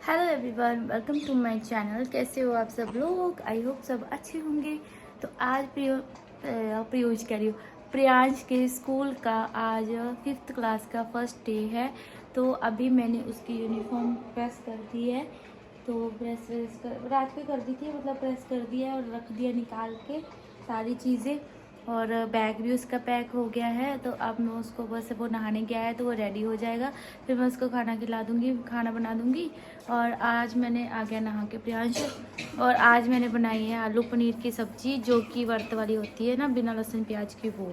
Hello everyone, welcome to my channel. कैसे हो आप सब लोग? आई होप सब अच्छे होंगे। तो आज प्रियोज कह रही हूँ, प्रियांश के स्कूल का आज 5th क्लास का फर्स्ट डे है। तो अभी मैंने उसकी यूनिफॉर्म प्रेस कर दी है। तो प्रेस कर रात को कर दी थी, मतलब प्रेस कर दिया और रख दिया निकाल के सारी चीज़ें। और बैग भी उसका पैक हो गया है। तो अब मैं उसको बस वो नहाने गया है तो वो रेडी हो जाएगा, फिर मैं उसको खाना खिला दूँगी, खाना बना दूँगी। और आज मैंने आ गया नहा के प्रियांश, और आज मैंने बनाई है आलू पनीर की सब्ज़ी, जो कि व्रत वाली होती है ना, बिना लहसुन प्याज की वो।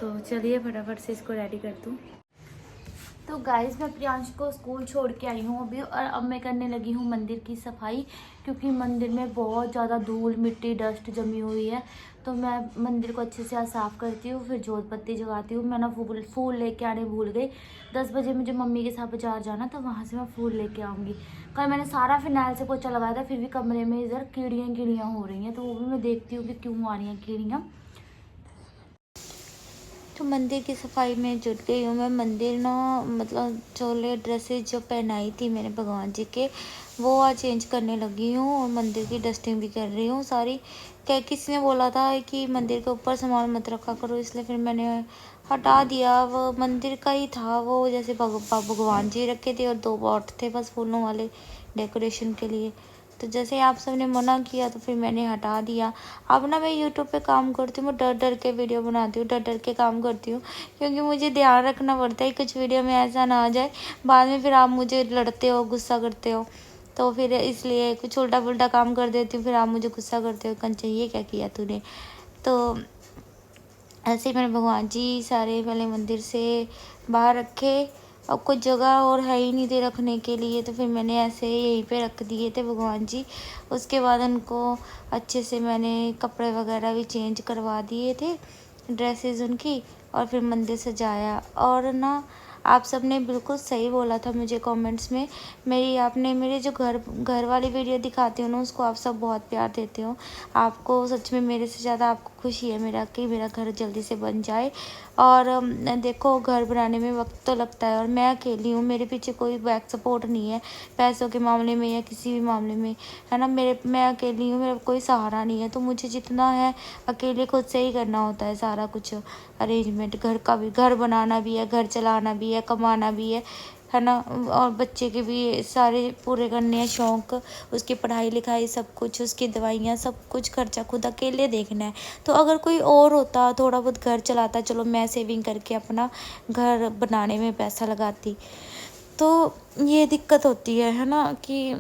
तो चलिए फटाफट से इसको रेडी कर दूँ। तो गाइस, मैं प्रियांश को स्कूल छोड़ के आई हूँ अभी, और अब मैं करने लगी हूँ मंदिर की सफाई, क्योंकि मंदिर में बहुत ज़्यादा धूल मिट्टी डस्ट जमी हुई है। तो मैं मंदिर को अच्छे से आज साफ़ करती हूँ, फिर जोत बत्ती जगाती हूँ। मैं ना फूल लेके आने भूल गई। 10 बजे मुझे मम्मी के साथ बाजार जाना, तो वहाँ से मैं फूल लेके आऊँगी। कल मैंने सारा फिनाइल से पोछा लगाया था, फिर भी कमरे में इधर कीड़ियाँ हो रही हैं, तो वो भी मैं देखती हूँ कि क्यों आ रही हैं कीड़ियाँ। तो मंदिर की सफाई में जुट गई हूँ मैं। मंदिर ना, मतलब चोले ड्रेसेस जो पहनाई थी मैंने भगवान जी के, वो आज चेंज करने लगी हूँ, और मंदिर की डस्टिंग भी कर रही हूँ सारी। क्या किसी ने बोला था कि मंदिर के ऊपर सामान मत रखा करो, इसलिए फिर मैंने हटा दिया। वो मंदिर का ही था वो, जैसे भगवान जी रखे थे और 2 पॉट थे बस फूलों वाले डेकोरेशन के लिए। तो जैसे आप सबने मना किया तो फिर मैंने हटा दिया। अब ना मैं यूट्यूब पे काम करती हूँ, मैं डर डर के वीडियो बनाती हूँ, डर डर के काम करती हूँ, क्योंकि मुझे ध्यान रखना पड़ता है कुछ वीडियो में ऐसा ना आ जाए बाद में फिर आप मुझे लड़ते हो, गुस्सा करते हो। तो फिर इसलिए कुछ उल्टा पुल्टा काम कर देती हूँ, फिर आप मुझे गुस्सा करते हो, कंचन ये क्या किया तूने। तो ऐसे ही मैंने भगवान जी सारे पहले मंदिर से बाहर रखे। अब कुछ जगह और है ही नहीं थे रखने के लिए, तो फिर मैंने ऐसे यहीं पे रख दिए थे भगवान जी। उसके बाद उनको अच्छे से मैंने कपड़े वगैरह भी चेंज करवा दिए थे, ड्रेसेस उनकी, और फिर मंदिर सजाया। और ना, आप सब ने बिल्कुल सही बोला था मुझे कमेंट्स में। आपने मेरे जो घर वाली वीडियो दिखाती हूँ ना, उसको आप सब बहुत प्यार देते हो। आपको सच में मेरे से ज़्यादा आपको खुशी है मेरा कि मेरा घर जल्दी से बन जाए। और देखो, घर बनाने में वक्त तो लगता है, और मैं अकेली हूँ, मेरे पीछे कोई बैक सपोर्ट नहीं है पैसों के मामले में या किसी भी मामले में, है ना। मैं अकेली हूँ, मेरा कोई सहारा नहीं है, तो मुझे जितना है अकेले खुद से ही करना होता है सारा कुछ अरेंजमेंट। घर का भी, घर बनाना भी है, घर चलाना भी है, कमाना भी है ना। और बच्चे के भी सारे पूरे करने हैं शौक़, उसकी पढ़ाई लिखाई सब कुछ, उसकी दवाइयाँ सब कुछ खर्चा खुद अकेले देखना है। तो अगर कोई और होता, थोड़ा बहुत घर चलाता, चलो मैं सेविंग करके अपना घर बनाने में पैसा लगाती। तो ये दिक्कत होती है ना, कि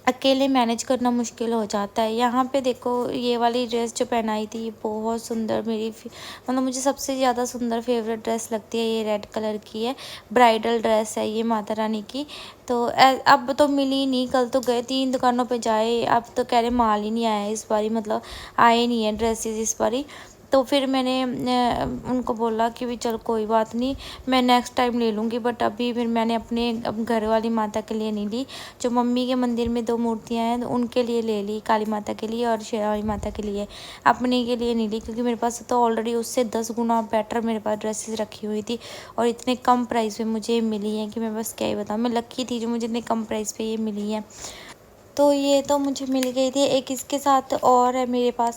अकेले मैनेज करना मुश्किल हो जाता है। यहाँ पे देखो, ये वाली ड्रेस जो पहनाई थी, ये बहुत सुंदर मतलब मुझे सबसे ज़्यादा सुंदर फेवरेट ड्रेस लगती है। ये रेड कलर की है, ब्राइडल ड्रेस है ये माता रानी की। तो अब तो मिली नहीं, कल तो गए 3 दुकानों पे जाए, अब तो कह रहे माल ही नहीं आया इस बारी, मतलब आए नहीं है ड्रेसेस इस बारी। तो फिर मैंने उनको बोला कि भी चल कोई बात नहीं, मैं नेक्स्ट टाइम ले लूँगी। बट अभी फिर मैंने अपने घर वाली माता के लिए नहीं ली। जो मम्मी के मंदिर में 2 मूर्तियाँ हैं, तो उनके लिए ले ली, काली माता के लिए और शेरावाली माता के लिए। अपने के लिए नहीं ली, क्योंकि मेरे पास तो ऑलरेडी उससे 10 गुना बेटर मेरे पास ड्रेसेस रखी हुई थी, और इतने कम प्राइस में मुझे मिली हैं कि मैं बस क्या ही बताऊँ। मैं लकी थी जो मुझे इतने कम प्राइस पे ये मिली है। तो ये तो मुझे मिल गई थी। एक इसके साथ और है मेरे पास,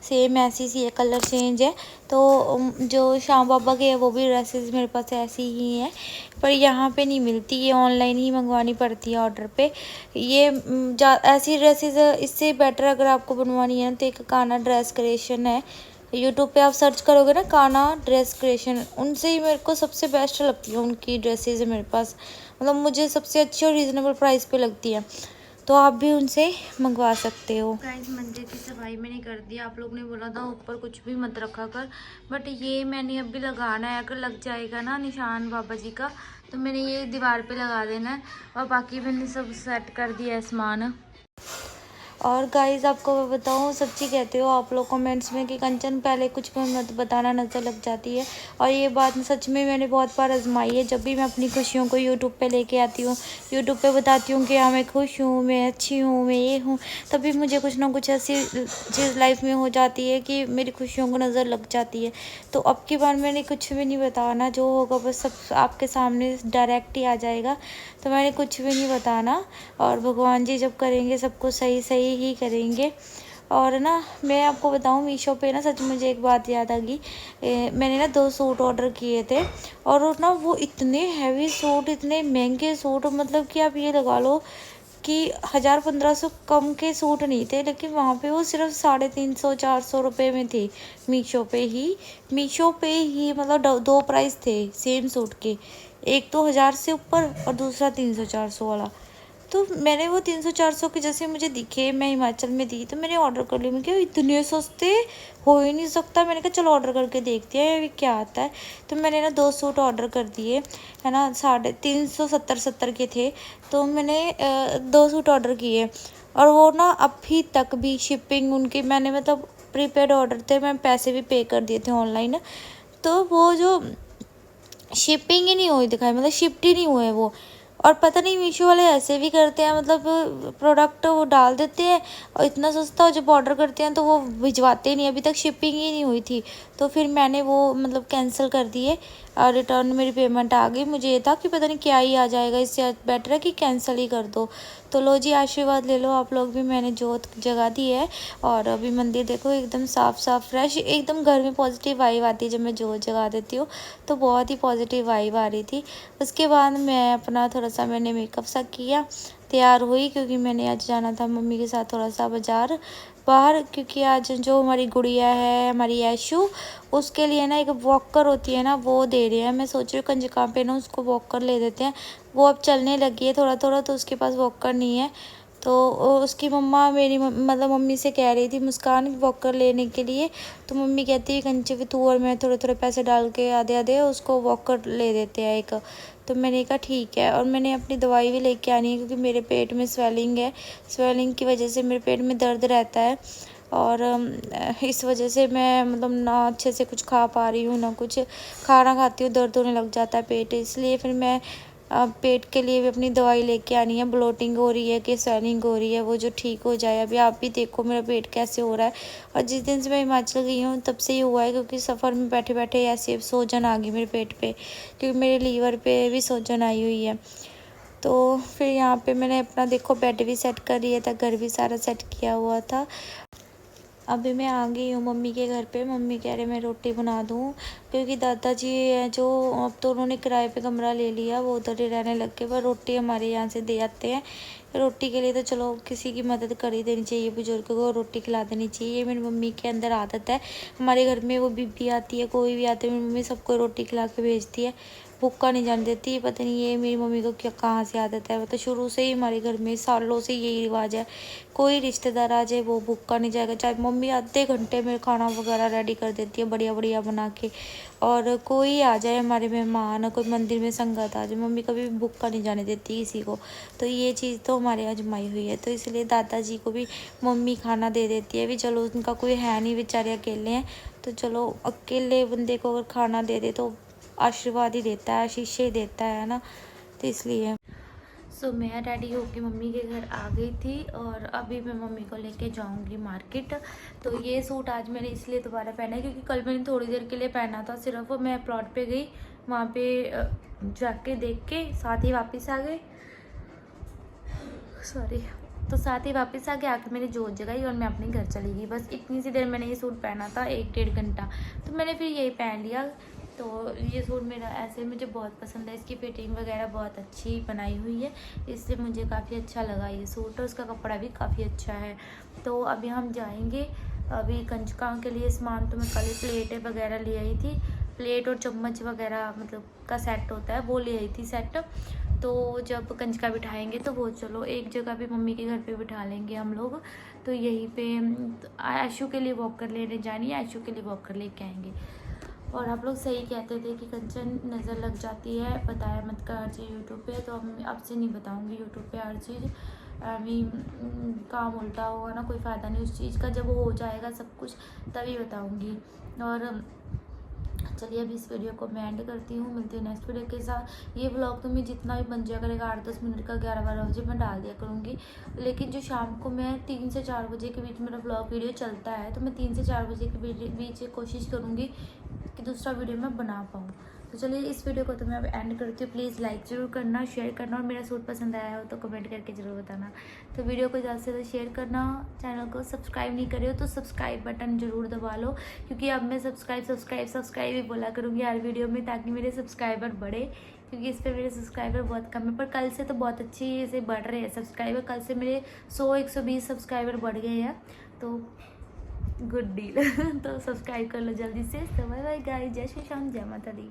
सेम ऐसी सी है, कलर चेंज है। तो जो श्याम बाबा के है वो भी ड्रेसेस मेरे पास ऐसी ही हैं, पर यहाँ पे नहीं मिलती, ये ऑनलाइन ही मंगवानी पड़ती है ऑर्डर पे। ये ऐसी ड्रेसेस, इससे बेटर अगर आपको बनवानी है तो एक कान्हा ड्रेस क्रिएशन है, यूट्यूब पे आप सर्च करोगे ना, कान्हा ड्रेस क्रिएशन, उनसे ही मेरे को सबसे बेस्ट लगती है उनकी ड्रेसेस है मेरे पास। मतलब मुझे सबसे अच्छी और रीज़नेबल प्राइस पे लगती है, तो आप भी उनसे मंगवा सकते हो। गाइस, मंदिर की सफाई मैंने कर दी। आप लोग ने बोला था ऊपर कुछ भी मत रखा कर, बट ये मैंने अभी लगाना है। अगर लग जाएगा ना निशान बाबा जी का, तो मैंने ये दीवार पे लगा देना है, और बाकी मैंने सब सेट कर दिया है सामान। और गाइस आपको मैं बताऊँ, सच्ची कहते हो आप लोग कमेंट्स में कि कंचन पहले कुछ भी मत बताना, नज़र लग जाती है। और ये बात सच में मैंने बहुत बार आजमाई है। जब भी मैं अपनी खुशियों को यूट्यूब पे लेके आती हूँ, यूट्यूब पे बताती हूँ कि हाँ मैं खुश हूँ, मैं अच्छी हूँ, मैं ये हूँ, तभी मुझे कुछ ना कुछ ऐसी चीज़ लाइफ में हो जाती है कि मेरी खुशियों को नज़र लग जाती है। तो अब की बार मैंने कुछ भी नहीं बताना, जो होगा बस सब आपके सामने डायरेक्ट ही आ जाएगा। तो मैंने कुछ भी नहीं बताना, और भगवान जी जब करेंगे सबको सही सही ही करेंगे। और ना मैं आपको बताऊं, मीशो पे ना सच मुझे एक बात याद आ गई। मैंने ना 2 सूट ऑर्डर किए थे, और ना वो इतने हैवी सूट, इतने महंगे सूट, मतलब कि आप ये लगा लो कि 1000-1500 कम के सूट नहीं थे, लेकिन वहाँ पे वो सिर्फ 350-400 रुपये में थे। मीशो पे ही मतलब 2 प्राइस थे सेम सूट के, एक तो 1000 से ऊपर और दूसरा 300-400 वाला। तो मैंने वो 300-400 के जैसे मुझे दिखे, मैं हिमाचल में थी तो मैंने ऑर्डर कर लिया। मैं क्या इतने सस्ते हो ही नहीं सकता, मैंने कहा चलो ऑर्डर करके देखते हैं ये क्या आता है। तो मैंने ना 2 सूट ऑर्डर कर दिए, है ना, 370 के थे। तो मैंने 2 सूट ऑर्डर किए, और वो ना अभी तक भी शिपिंग उनकी, मैंने मतलब प्रीपेड ऑर्डर थे, मैं पैसे भी पे कर दिए थे ऑनलाइन। तो वो जो शिपिंग ही नहीं हुई दिखाई, मतलब शिफ्ट ही नहीं हुए वो। और पता नहीं मीशो वाले ऐसे भी करते हैं, मतलब प्रोडक्ट वो डाल देते हैं और इतना सस्ता, और जब ऑर्डर करते हैं तो वो भिजवाते ही नहीं, अभी तक शिपिंग ही नहीं हुई थी। तो फिर मैंने वो मतलब कैंसिल कर दिए, और रिटर्न मेरी पेमेंट आ गई। मुझे ये था कि पता नहीं क्या ही आ जाएगा, इससे बेटर है कि कैंसिल ही कर दो। तो लो जी, आशीर्वाद ले लो आप लोग भी, मैंने जोत जगा दी है। और अभी मंदिर देखो एकदम साफ साफ फ्रेश, एकदम घर में पॉजिटिव वाइब आती है जब मैं जोत जगा देती हूँ, तो बहुत ही पॉजिटिव वाइब आ रही थी। उसके बाद मैं अपना थोड़ा सा मैंने मेकअप सा किया, तैयार हुई, क्योंकि मैंने आज जाना था मम्मी के साथ थोड़ा सा बाहर, क्योंकि आज जो हमारी गुड़िया है, हमारी ऐशू, उसके लिए ना एक वॉकर होती है ना, वो दे रहे हैं। मैं सोच रही हूँ कंजका पे ना उसको वॉकर ले देते हैं। वो अब चलने लगी है थोड़ा थोड़ा, तो उसके पास वॉकर नहीं है। तो उसकी मम्मा मेरी मतलब मम्मी से कह रही थी मुस्कान वॉकर लेने के लिए। तो मम्मी कहती है कंचे भी तू और मैं थोड़े थोड़े पैसे डाल के आधे आधे उसको वॉकर ले देते हैं एक। तो मैंने कहा ठीक है, और मैंने अपनी दवाई भी लेके आनी है, क्योंकि मेरे पेट में स्वेलिंग है। स्वेलिंग की वजह से मेरे पेट में दर्द रहता है, और इस वजह से मैं मतलब ना अच्छे से कुछ खा पा रही हूँ, ना कुछ खाना खाती हूँ, दर्द होने लग जाता है पेट। इसलिए फिर मैं पेट के लिए भी अपनी दवाई लेके आनी है। ब्लोटिंग हो रही है कि स्वेलिंग हो रही है, वो जो ठीक हो जाए। अभी आप भी देखो मेरा पेट कैसे हो रहा है, और जिस दिन से मैं हिमाचल गई हूँ तब से ही हुआ है, क्योंकि सफ़र में बैठे बैठे ऐसे सूजन आ गई मेरे पेट पे, क्योंकि मेरे लीवर पे भी सूजन आई हुई है। तो फिर यहाँ पे मैंने अपना देखो बेड भी सेट कर लिया था, घर भी सारा सेट किया हुआ था। अभी मैं आ गई हूँ मम्मी के घर पे। मम्मी कह रहे मैं रोटी बना दूँ, क्योंकि दादाजी हैं जो, अब तो उन्होंने किराए पे कमरा ले लिया, वो उधर ही रहने लग गए, पर रोटी हमारे यहाँ से दे आते हैं। रोटी के लिए तो चलो किसी की मदद कर ही देनी चाहिए, बुजुर्ग को रोटी खिला देनी चाहिए, ये मेरी मम्मी के अंदर आदत है। हमारे घर में वो बीबी आती है, कोई भी आती है, मेरी मम्मी सबको रोटी खिला के भेजती है, भूखा नहीं जाने देती। पता नहीं ये मेरी मम्मी को क्या कहाँ से आदत है, मतलब शुरू से ही हमारे घर में सालों से यही रिवाज है, कोई रिश्तेदार आ जाए वो भूखा नहीं जाएगा। चाहे मम्मी आधे घंटे में खाना वगैरह रेडी कर देती है बढ़िया बढ़िया बना के, और कोई आ जाए हमारे मेहमान, कोई मंदिर में संगत आ जाए, मम्मी कभी भी भूखा नहीं जाने देती किसी को। तो ये चीज़ तो हमारे आजमाई हुई है, तो इसलिए दादाजी को भी मम्मी खाना दे देती है। भी चलो उनका कोई है नहीं, बेचारे अकेले हैं, तो चलो अकेले बंदे को अगर खाना दे दे तो आशीर्वाद ही देता है, आशीष ही देता है ना, तो इसलिए। सो मैं रेडी होके मम्मी के घर आ गई थी, और अभी मैं मम्मी को लेके जाऊंगी मार्केट। तो ये सूट आज मैंने इसलिए दोबारा पहना है, क्योंकि कल मैंने थोड़ी देर के लिए पहना था, सिर्फ मैं प्लॉट पे गई, वहाँ पे जाके देख के साथ ही वापस आ गए, सॉरी। तो साथ ही वापस आके आके मैंने जोत जगाई और मैं अपने घर चली गई। बस इतनी सी देर मैंने ये सूट पहना था, 1-1.5 घंटा, तो मैंने फिर यही पहन लिया। तो ये सूट मेरा ऐसे मुझे बहुत पसंद है, इसकी फिटिंग वगैरह बहुत अच्छी बनाई हुई है, इससे मुझे काफ़ी अच्छा लगा ये सूट, और उसका कपड़ा भी काफ़ी अच्छा है। तो अभी हम जाएंगे, अभी कंजका के लिए सामान तो मैं कल ही प्लेटें वगैरह ले आई थी, प्लेट और चम्मच वगैरह मतलब का सेट होता है वो ले आई थी सेट। तो जब कंजका बिठाएंगे तो वो चलो एक जगह पे मम्मी के घर पे बिठा लेंगे हम लोग, तो यहीं पे आशू के लिए वॉकर लेने जानी है, आशू के लिए वॉकर लेके आएंगे। और आप लोग सही कहते थे कि कंचन नज़र लग जाती है, बताया मत कर यूट्यूब पे, तो अब से नहीं बताऊंगी यूट्यूब पे हर चीज़। अभी काम उल्टा होगा ना, कोई फ़ायदा नहीं उस चीज़ का। जब वो हो जाएगा सब कुछ तभी बताऊँगी। और चलिए अभी इस वीडियो को मैं एंड करती हूँ, मिलती हूँ नेक्स्ट वीडियो के साथ। ये ब्लॉग तो मैं जितना भी बन जाया करेगा 8-10 मिनट का 11-12 बजे मैं डाल दिया करूँगी, लेकिन जो शाम को मैं 3 से 4 बजे के बीच मेरा ब्लॉग वीडियो चलता है, तो मैं 3 से 4 बजे के बीच कोशिश करूँगी कि दूसरा वीडियो मैं बना पाऊँ। तो चलिए इस वीडियो को तो मैं अब एंड करती हूँ। प्लीज़ लाइक ज़रूर करना, शेयर करना, और मेरा सूट पसंद आया हो तो कमेंट करके ज़रूर बताना। तो वीडियो को ज़्यादा से ज़्यादा शेयर करना, चैनल को सब्सक्राइब नहीं करे हो तो सब्सक्राइब बटन ज़रूर दबा लो, क्योंकि अब मैं सब्सक्राइब ही बोला करूँगी हर वीडियो में, ताकि मेरे सब्सक्राइबर बढ़े, क्योंकि इस पर मेरे सब्सक्राइबर बहुत कम है। पर कल से तो बहुत अच्छी से बढ़ रहे हैं सब्सक्राइबर, कल से मेरे 100-120 सब्सक्राइबर बढ़ गए हैं, तो गुड डील। तो सब्सक्राइब कर लो जल्दी से। तो बाय बाय गाइस, जय श्री राम, जय माता दी।